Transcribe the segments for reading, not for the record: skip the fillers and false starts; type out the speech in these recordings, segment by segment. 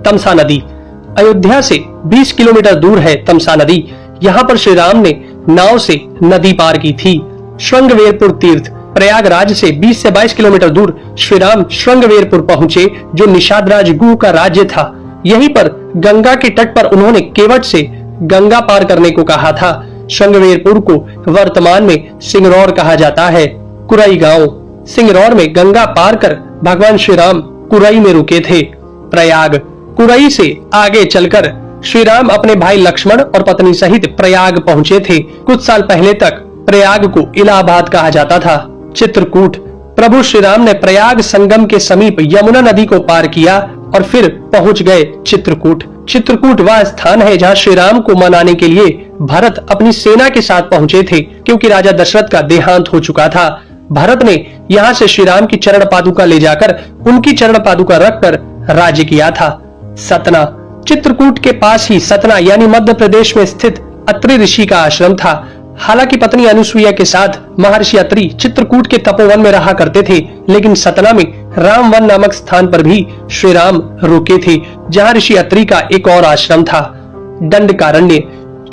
तमसा नदी। अयोध्या से 20 किलोमीटर दूर है तमसा नदी। यहाँ पर श्री राम ने नाव से नदी पार की थी। श्रृंगवेरपुर तीर्थ। प्रयागराज से 20 से 22 किलोमीटर दूर श्री राम श्रृंगवेरपुर पहुंचे, जो निषादराज गुह का राज्य था। यहीं पर गंगा के तट पर उन्होंने केवट से गंगा पार करने को कहा था। श्रृंगवेरपुर को वर्तमान में सिंगरौर कहा जाता है। कुरई गांव। सिंगरौर में गंगा पार कर भगवान श्री राम कुरई में रुके थे। प्रयाग। कुरई से आगे चलकर श्री राम अपने भाई लक्ष्मण और पत्नी सहित प्रयाग पहुंचे थे। कुछ साल पहले तक प्रयाग को इलाहाबाद कहा जाता था। चित्रकूट। प्रभु श्री राम ने प्रयाग संगम के समीप यमुना नदी को पार किया और फिर पहुंच गए चित्रकूट। चित्रकूट वह स्थान है जहां श्री राम को मनाने के लिए भरत अपनी सेना के साथ पहुंचे थे, क्योंकि राजा दशरथ का देहांत हो चुका था। भरत ने यहाँ से श्री राम की चरण पादुका ले जाकर उनकी चरण पादुका रखकर राज्य किया था। सतना। चित्रकूट के पास ही सतना यानी मध्य प्रदेश में स्थित अत्रि ऋषि का आश्रम था। हालांकि पत्नी अनुसुईया के साथ महर्षि अत्रि चित्रकूट के तपोवन में रहा करते थे, लेकिन सतना में रामवन नामक स्थान पर भी श्री राम रुके थे, जहां ऋषि अत्रि का एक और आश्रम था। दंडकारण्य।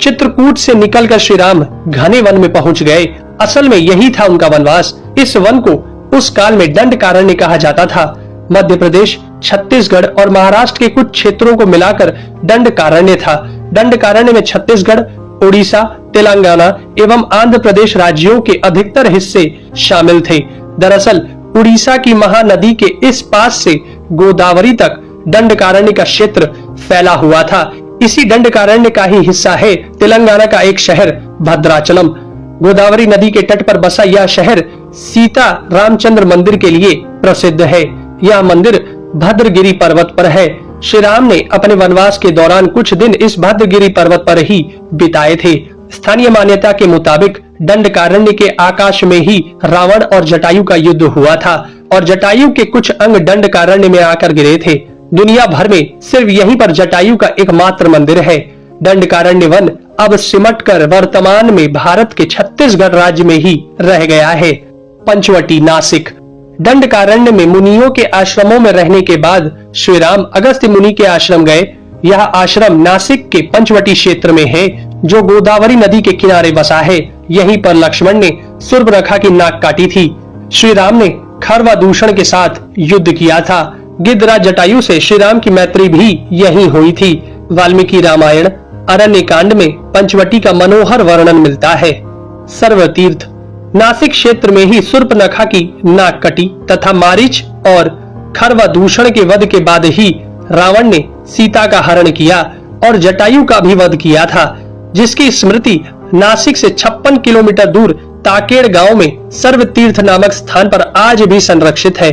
चित्रकूट से निकलकर श्री राम घने वन में पहुंच गए। असल में यही था उनका वनवास। इस वन को उस काल में दंडकारण्य कहा जाता था। मध्य प्रदेश, छत्तीसगढ़ और महाराष्ट्र के कुछ क्षेत्रों को मिलाकर दंडकारण्य था। दंडकारण्य में छत्तीसगढ़, उड़ीसा, तेलंगाना एवं आंध्र प्रदेश राज्यों के अधिकतर हिस्से शामिल थे। दरअसल उड़ीसा की महानदी के इस पास से गोदावरी तक दंडकारण्य का क्षेत्र फैला हुआ था। इसी दंडकारण्य का ही हिस्सा है तेलंगाना का एक शहर भद्राचलम। गोदावरी नदी के तट पर बसा यह शहर सीता रामचंद्र मंदिर के लिए प्रसिद्ध है। यह मंदिर भद्रगिरी पर्वत पर है। श्री राम ने अपने वनवास के दौरान कुछ दिन इस भद्रगिरी पर्वत पर ही बिताए थे। स्थानीय मान्यता के मुताबिक दंडकारण्य के आकाश में ही रावण और जटायु का युद्ध हुआ था और जटायु के कुछ अंग दंडकारण्य में आकर गिरे थे। दुनिया भर में सिर्फ यहीं पर जटायु का एकमात्र मंदिर है। दंडकारण्य वन अब सिमट कर वर्तमान में भारत के छत्तीसगढ़ राज्य में ही रह गया है। पंचवटी, नासिक। दंडकारण्य में मुनियों के आश्रमों में रहने के बाद श्री राम अगस्त्य मुनि के आश्रम गए। यह आश्रम नासिक के पंचवटी क्षेत्र में है, जो गोदावरी नदी के किनारे बसा है। यहीं पर लक्ष्मण ने सूर्पनखा की नाक काटी थी। श्री राम ने खरवा दूषण के साथ युद्ध किया था। गिद्धराज जटायु से श्री राम की मैत्री भी यहीं हुई थी। वाल्मीकि रामायण अरण्य कांड में पंचवटी का मनोहर वर्णन मिलता है। सर्वतीर्थ। नासिक क्षेत्र में ही सूर्पनखा की नाक कटी तथा मारीच और खरवा दूषण के वध के बाद ही रावण ने सीता का हरण किया और जटायु का भी वध किया था, जिसकी स्मृति नासिक से 56 किलोमीटर दूर ताकेड़ गांव में सर्वतीर्थ नामक स्थान पर आज भी संरक्षित है।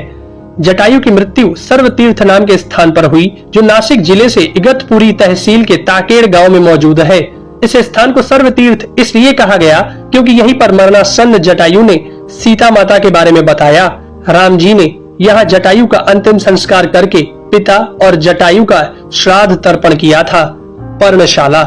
जटायु की मृत्यु सर्वतीर्थ नाम के स्थान पर हुई, जो नासिक जिले से इगतपुरी तहसील के ताकेड़ गांव में मौजूद है। इस स्थान को सर्वतीर्थ इसलिए कहा गया क्योंकि यहीं पर मरणासन्न जटायु ने सीता माता के बारे में बताया। राम जी ने यहाँ जटायु का अंतिम संस्कार करके पिता और जटायु का श्राद्ध तर्पण किया था। पर्णशाला।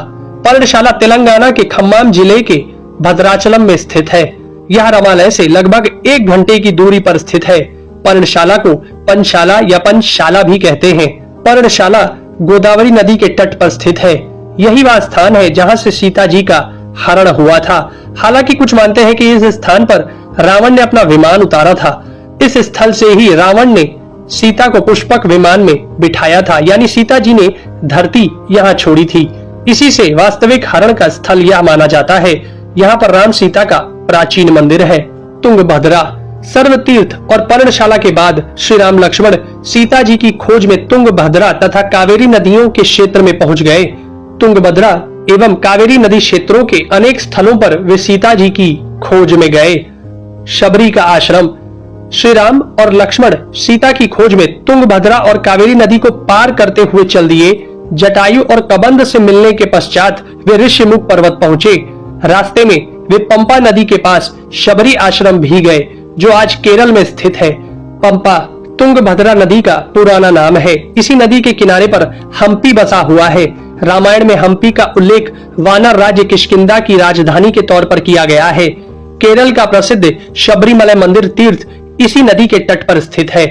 पर्णशाला तेलंगाना के खम्माम जिले के भद्राचलम में स्थित है। यह रामालय से लगभग 1 घंटे की दूरी पर स्थित है। पर्णशाला को पंचशाला या पंचशाला भी कहते हैं। पर्णशाला गोदावरी नदी के तट पर स्थित है। यही वह स्थान है जहां से सीता जी का हरण हुआ था। हालांकि कुछ मानते हैं कि इस स्थान पर रावण ने अपना विमान उतारा था। इस स्थल से ही रावण ने सीता को पुष्पक विमान में बिठाया था, यानी सीता जी ने धरती यहाँ छोड़ी थी। इसी से वास्तविक हरण का स्थल यह माना जाता है। यहाँ पर राम सीता का प्राचीन मंदिर है। तुंगभद्रा। सर्वतीर्थ और पर्णशाला के बाद श्री राम लक्ष्मण सीता जी की खोज में तुंगभद्रा तथा कावेरी नदियों के क्षेत्र में पहुंच गए। तुंगभद्रा एवं कावेरी नदी क्षेत्रों के अनेक स्थलों पर वे सीता जी की खोज में गए। शबरी का आश्रम। श्री राम और लक्ष्मण सीता की खोज में तुंगभद्रा और कावेरी नदी को पार करते हुए चल दिए। जटायु और कबंध से मिलने के पश्चात वे ऋषिमुख पर्वत पहुंचे। रास्ते में वे पंपा नदी के पास शबरी आश्रम भी गए, जो आज केरल में स्थित है। पंपा तुंगभद्रा नदी का पुराना नाम है। इसी नदी के किनारे पर हम्पी बसा हुआ है। रामायण में हम्पी का उल्लेख वानर राज्य किष्किंधा की राजधानी के तौर पर किया गया है। केरल का प्रसिद्ध शबरीमलय मंदिर तीर्थ इसी नदी के तट पर स्थित है।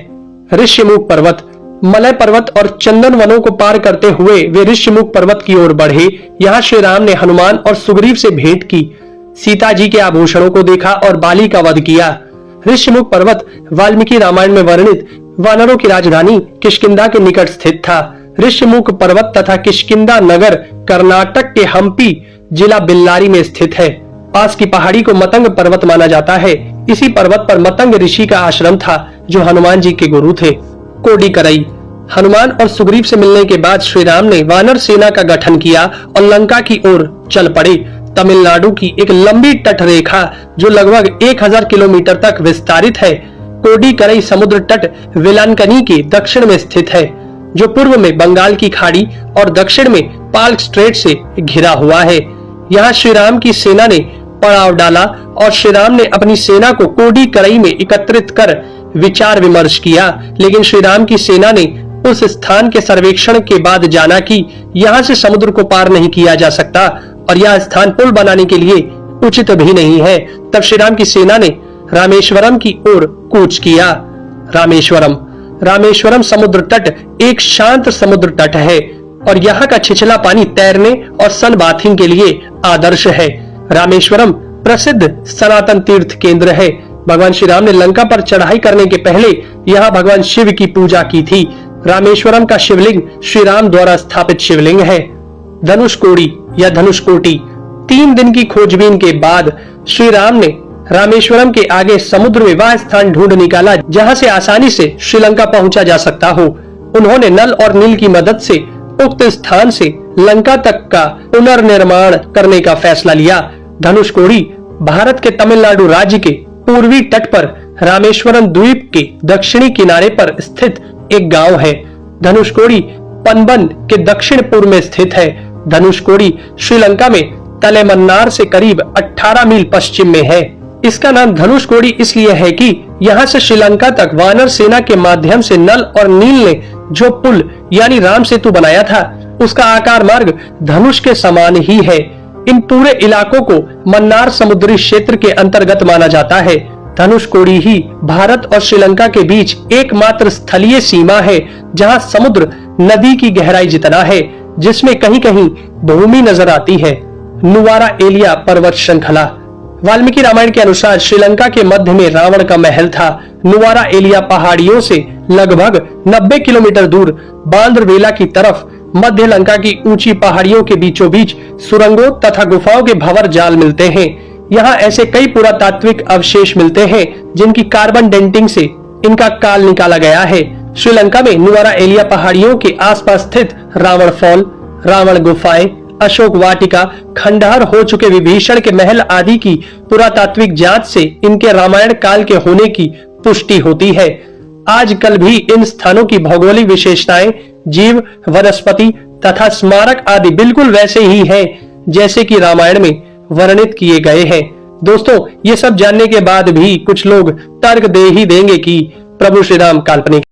ऋषिमुख पर्वत। मलय पर्वत और चंदन वनों को पार करते हुए वे ऋषिमुख पर्वत की ओर बढ़े। यहाँ श्री राम ने हनुमान और सुग्रीव से भेंट की, सीता जी के आभूषणों को देखा और बाली का वध किया। ऋषिमुख पर्वत वाल्मीकि रामायण में वर्णित वानरों की राजधानी किष्किंधा के निकट स्थित था। ऋषिमुख पर्वत तथा किष्किंधा नगर कर्नाटक के हम्पी जिला बेल्लारी में स्थित है। पास की पहाड़ी को मतंग पर्वत माना जाता है। इसी पर्वत पर मतंग ऋषि का आश्रम था जो हनुमान जी के गुरु थे। कोडिकरई। हनुमान और सुग्रीव से मिलने के बाद श्री राम ने वानर सेना का गठन किया और लंका की ओर चल पड़े। तमिलनाडु की एक लंबी तट रेखा जो लगभग 1000 किलोमीटर तक विस्तारित है, कोडिकरई समुद्र तट वेलांकनी के दक्षिण में स्थित है, जो पूर्व में बंगाल की खाड़ी और दक्षिण में पाल्क स्ट्रेट से घिरा हुआ है। यहाँ श्री राम की सेना ने पड़ाव डाला और श्री राम ने अपनी सेना को कोडिकरई में एकत्रित कर विचार विमर्श किया, लेकिन श्री राम की सेना ने उस स्थान के सर्वेक्षण के बाद जाना कि यहाँ से समुद्र को पार नहीं किया जा सकता और यह स्थान पुल बनाने के लिए उचित भी नहीं है। तब श्री राम की सेना ने रामेश्वरम की ओर कूच किया। रामेश्वरम समुद्र तट एक शांत समुद्र तट है और यहाँ का छिछला पानी तैरने और सन बाथिंग के लिए आदर्श है। रामेश्वरम प्रसिद्ध सनातन तीर्थ केंद्र है। भगवान श्री राम ने लंका पर चढ़ाई करने के पहले यहाँ भगवान शिव की पूजा की थी। रामेश्वरम का शिवलिंग श्री राम द्वारा स्थापित शिवलिंग है। धनुषकोडी या धनुषकोटी। 3 दिन की खोजबीन के बाद श्री राम ने रामेश्वरम के आगे समुद्र में वह स्थान ढूंढ निकाला जहाँ से आसानी से श्रीलंका पहुंचा जा सकता हो। उन्होंने नल और नील की मदद से उक्त स्थान से लंका तक का पुनर्निर्माण करने का फैसला लिया। धनुषकोडी भारत के तमिलनाडु राज्य के पूर्वी तट पर रामेश्वरम द्वीप के दक्षिणी किनारे पर स्थित एक गांव है। धनुषकोडी पनबन के दक्षिण पूर्व में स्थित है। धनुषकोडी श्रीलंका में तलेमन्नार से करीब 18 मील पश्चिम में है। इसका नाम धनुषकोडी इसलिए है कि यहाँ से श्रीलंका तक वानर सेना के माध्यम से नल और नील ने जो पुल यानी राम सेतु बनाया था, उसका आकार मार्ग धनुष के समान ही है। इन पूरे इलाकों को मन्नार समुद्री क्षेत्र के अंतर्गत माना जाता है। धनुषकोडी ही भारत और श्रीलंका के बीच एकमात्र स्थलीय सीमा है जहां समुद्र नदी की गहराई जितना है, जिसमें कहीं कहीं भूमि नजर आती है। नुवारा एलिया पर्वत श्रृंखला। वाल्मीकि रामायण के अनुसार श्रीलंका के मध्य में रावण का महल था। नुवारा एलिया पहाड़ियों से लगभग 90 किलोमीटर दूर बांद्रवेला की तरफ मध्य लंका की ऊंची पहाड़ियों के बीचों बीच सुरंगों तथा गुफाओं के भंवर जाल मिलते हैं। यहाँ ऐसे कई पुरातात्विक अवशेष मिलते हैं जिनकी कार्बन डेंटिंग से इनका काल निकाला गया है। श्रीलंका में नुवारा एलिया पहाड़ियों के आसपास स्थित रावण फॉल, रावण गुफाएं, अशोक वाटिका, खंडहर हो चुके विभीषण के महल आदि की पुरातात्विक जांच से इनके रामायण काल के होने की पुष्टि होती है। आजकल भी इन स्थानों की भौगोलिक विशेषताएं, जीव, वनस्पति तथा स्मारक आदि बिल्कुल वैसे ही हैं जैसे कि रामायण में वर्णित किए गए हैं। दोस्तों, ये सब जानने के बाद भी कुछ लोग तर्क दे ही देंगे कि प्रभु श्री राम काल्पनिक